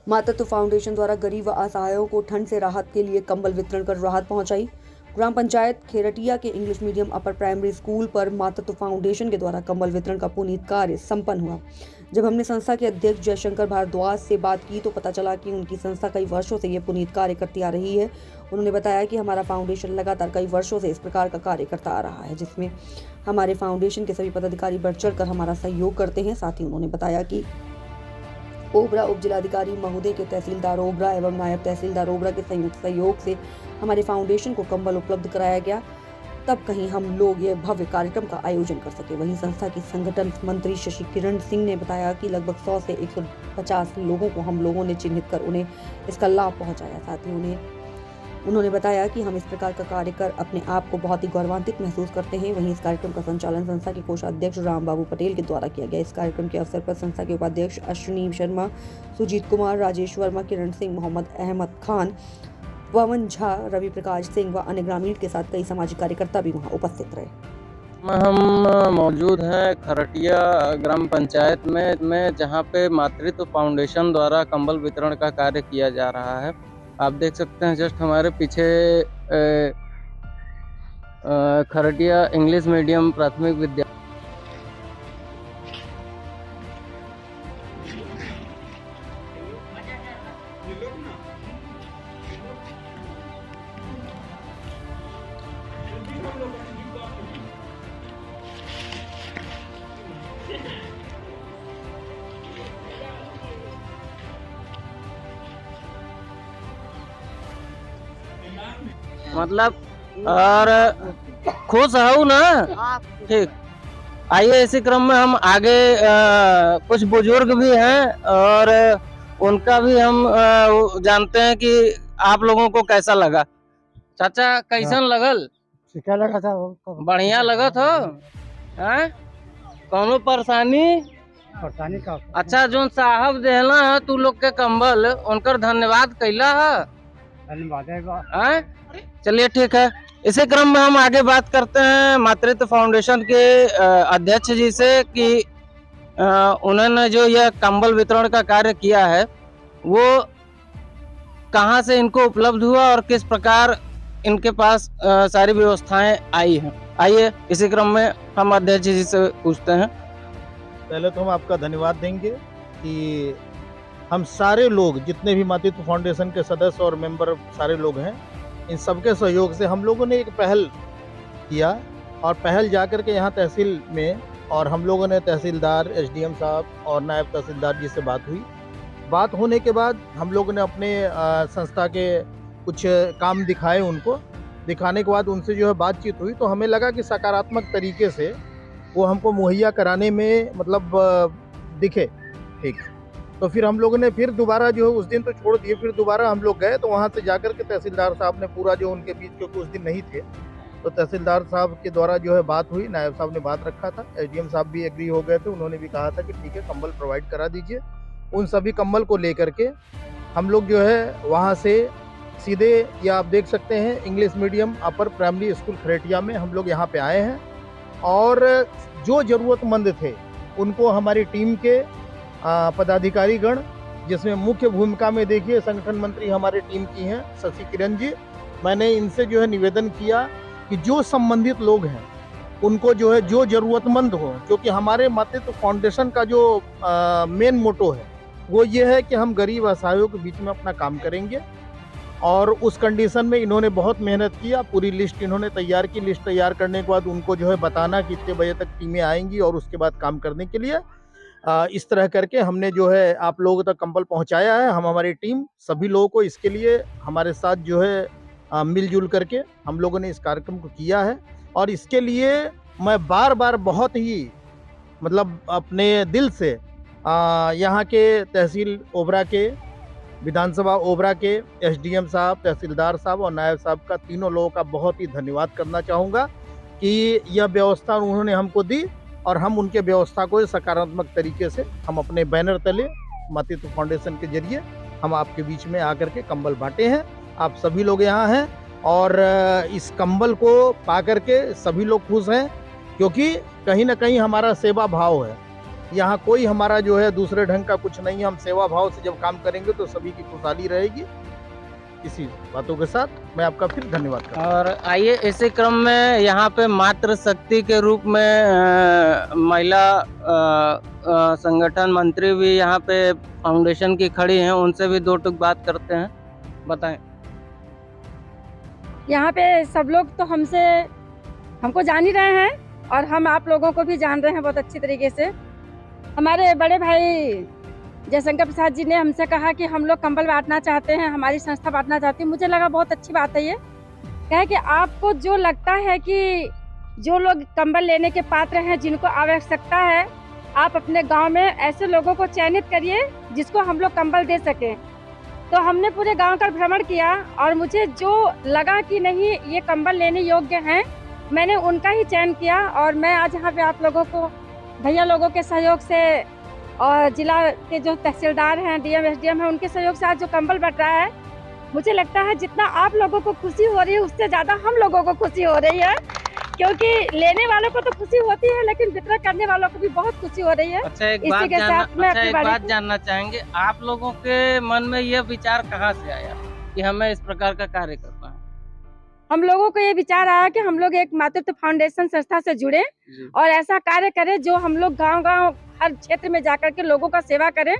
मातृत्व फाउंडेशन द्वारा गरीब व असहायों को ठंड से राहत के लिए कंबल वितरण कर राहत पहुंचाई। ग्राम पंचायत खेरटिया के English medium upper primary school पर मातृत्व फाउंडेशन के द्वारा कंबल वितरण का पुनीत कार्य संपन्न हुआ। जब हमने संस्था के अध्यक्ष जयशंकर भारद्वाज से बात की तो पता चला कि उनकी संस्था कई वर्षों से ये पुनीत कार्य करती आ रही है। उन्होंने बताया कि हमारा फाउंडेशन लगातार कई वर्षों से इस प्रकार का कार्य करता आ रहा है, जिसमें हमारे फाउंडेशन के सभी पदाधिकारी बढ़ चढ़कर हमारा सहयोग करते हैं। साथ ही उन्होंने बताया कि ओबरा उप जिलाधिकारी महोदय के तहसीलदार ओबरा एवं नायब तहसीलदार ओबरा के संयुक्त सहयोग से हमारे फाउंडेशन को कंबल उपलब्ध कराया गया, तब कहीं हम लोग यह भव्य कार्यक्रम का आयोजन कर सके। वहीं संस्था की संगठन मंत्री शशि किरण सिंह ने बताया कि लगभग 100 से 150 लोगों को हम लोगों ने चिन्हित कर उन्हें इसका लाभ पहुंचाया। साथ ही उन्होंने बताया कि हम इस प्रकार का कार्य कर अपने आप को बहुत ही गौरवान्वित महसूस करते हैं। वहीं इस कार्यक्रम का संचालन संस्था के कोषाध्यक्ष राम बाबू पटेल के द्वारा किया गया। इस कार्यक्रम के अवसर पर संस्था के उपाध्यक्ष अश्विनी शर्मा, सुजीत कुमार, राजेश वर्मा, किरण सिंह, मोहम्मद अहमद खान, पवन झा, रवि प्रकाश सिंह व अन्य ग्रामीण के साथ कई सामाजिक कार्यकर्ता भी वहां उपस्थित रहे। हम मौजूद हैं खरटिया ग्राम पंचायत में जहां पे मातृत्व फाउंडेशन द्वारा कंबल वितरण का कार्य किया जा रहा है। आप देख सकते हैं जस्ट हमारे पीछे खरटिया इंग्लिश मीडियम प्राथमिक विद्यालय मतलब और खुश हूँ ना। ठीक, आइए इसी क्रम में हम आगे कुछ बुजुर्ग भी हैं और उनका भी हम जानते हैं कि आप लोगों को कैसा लगा। चाचा कैसन लगल? क्या लगा था? बढ़िया लगा था। कौनो परेशानी का? अच्छा, जो साहब देहला है तू लोग के कंबल, उनकर धन्यवाद कैला है। धन्यवाद। चलिए ठीक है, इसी क्रम में हम आगे बात करते हैं मातृत्व फाउंडेशन के अध्यक्ष जी से कि उन्होंने जो यह कंबल वितरण का कार्य किया है वो कहां से इनको उपलब्ध हुआ और किस प्रकार इनके पास सारी व्यवस्थाएं आई हैं। आइए इसी क्रम में हम अध्यक्ष जी से पूछते हैं। पहले तो हम आपका धन्यवाद देंगे कि हम सारे लोग जितने भी मातृत्व फाउंडेशन के सदस्य और मेंबर सारे लोग हैं, इन सबके सहयोग से हम लोगों ने एक पहल किया और पहल जाकर के यहाँ तहसील में और हम लोगों ने तहसीलदार, एसडीएम साहब और नायब तहसीलदार जी से बात हुई। बात होने के बाद हम लोगों ने अपने संस्था के कुछ काम दिखाए, उनको दिखाने के बाद उनसे जो है बातचीत हुई तो हमें लगा कि सकारात्मक तरीके से वो हमको मुहैया कराने में मतलब दिखे। ठीक, तो फिर हम लोगों ने फिर दोबारा जो है उस दिन तो छोड़ दिए, फिर दोबारा हम लोग गए तो वहाँ से जाकर के तहसीलदार साहब ने पूरा जो उनके बीच, क्योंकि उस दिन नहीं थे, तो तहसीलदार साहब के द्वारा जो है बात हुई, नायब साहब ने बात रखा था, एसडीएम साहब भी एग्री हो गए थे, उन्होंने भी कहा था कि ठीक है कंबल प्रोवाइड करा दीजिए। उन सभी कंबल को लेकर के हम लोग जो है वहाँ से सीधे, या आप देख सकते हैं English medium upper primary school Kharetiya में हम लोग यहाँ पे आए हैं और जो ज़रूरतमंद थे उनको हमारी टीम के पदाधिकारीगण, जिसमें मुख्य भूमिका में देखिए संगठन मंत्री हमारे टीम की हैं शशि किरण जी, मैंने इनसे जो है निवेदन किया कि जो संबंधित लोग हैं उनको जो है जो ज़रूरतमंद हो, क्योंकि हमारे मातृत्व फाउंडेशन का जो मेन मोटो है वो ये है कि हम गरीब असहायों के बीच में अपना काम करेंगे। और उस कंडीशन में इन्होंने बहुत मेहनत किया, पूरी लिस्ट इन्होंने तैयार की। लिस्ट तैयार करने के बाद उनको जो है बताना कि इतने बजे तक टीमें आएंगी और उसके बाद काम करने के लिए इस तरह करके हमने जो है आप लोगों तक कंबल पहुंचाया है। हम हमारी टीम सभी लोगों को इसके लिए हमारे साथ जो है मिलजुल करके हम लोगों ने इस कार्यक्रम को किया है और इसके लिए मैं बार बार बहुत ही मतलब अपने दिल से यहाँ के तहसील ओबरा के, विधानसभा ओबरा के एसडीएम साहब, तहसीलदार साहब और नायब साहब का, तीनों लोगों का बहुत ही धन्यवाद करना चाहूँगा कि यह व्यवस्था उन्होंने हमको दी और हम उनके व्यवस्था को सकारात्मक तरीके से हम अपने बैनर तले मातृत्व फाउंडेशन के जरिए हम आपके बीच में आकर के कंबल बांटे हैं। आप सभी लोग यहाँ हैं और इस कंबल को पा करके सभी लोग खुश हैं, क्योंकि कहीं ना कहीं हमारा सेवा भाव है यहाँ कोई हमारा जो है दूसरे ढंग का कुछ नहीं है। हम सेवा भाव से जब काम करेंगे तो सभी की खुशहाली रहेगी। इसी बातों के साथ मैं आपका फिर धन्यवाद करता हूं। और आइए इसी क्रम में यहाँ पे मातृ शक्ति के रूप में महिला संगठन मंत्री भी यहाँ पे फाउंडेशन की खड़ी हैं, उनसे भी दो टुक बात करते हैं। बताएं। यहाँ पे सब लोग तो हमको जान ही रहे हैं और हम आप लोगों को भी जान रहे हैं बहुत अच्छी तरीके से। हमारे बड़े भाई जयशंकर प्रसाद जी ने हमसे कहा कि हम लोग कंबल बांटना चाहते हैं, हमारी संस्था बांटना चाहती है। मुझे लगा बहुत अच्छी बात है ये, कहे कि आपको जो लगता है कि जो लोग कंबल लेने के पात्र हैं, जिनको आवश्यकता है, आप अपने गांव में ऐसे लोगों को चयनित करिए जिसको हम लोग कंबल दे सकें। तो हमने पूरे गांव का भ्रमण किया और मुझे जो लगा कि नहीं ये कंबल लेने योग्य हैं, मैंने उनका ही चयन किया। और मैं आज यहाँ पे आप लोगों को भैया लोगों के सहयोग से और जिला के जो तहसीलदार हैं, डीएम एसडीएम हैं, उनके सहयोग से आज जो कंबल बट रहा है, मुझे लगता है जितना आप लोगों को खुशी हो रही है उससे ज़्यादा हम लोगों को खुशी हो रही है, क्योंकि लेने वालों को तो खुशी होती है लेकिन वितरण करने वालों को भी बहुत खुशी हो रही है। अच्छा, एक बात जानना चाहेंगे, आप लोगों के मन में यह विचार कहाँ से आया कि हमें इस प्रकार का कार्य करना है? हम लोगों को ये विचार आया कि हम लोग एक मातृत्व फाउंडेशन संस्था से जुड़े और ऐसा कार्य करें जो हम लोग गांव-गांव हर क्षेत्र में जाकर के लोगों का सेवा करें,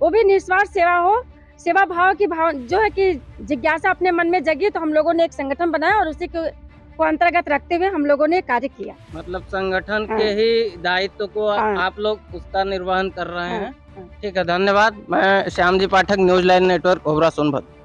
वो भी निस्वार्थ सेवा हो। सेवा भाव की भाव जो है कि जिज्ञासा अपने मन में जगी, तो हम लोगों ने एक संगठन बनाया और उसी को अंतर्गत रखते हुए हम लोगों ने कार्य किया। मतलब संगठन के ही दायित्व को आप लोग उसका निर्वहन कर रहे हैं। ठीक है, धन्यवाद। मैं Shyam ji Pathak, news line network, Obra Sonbhadra.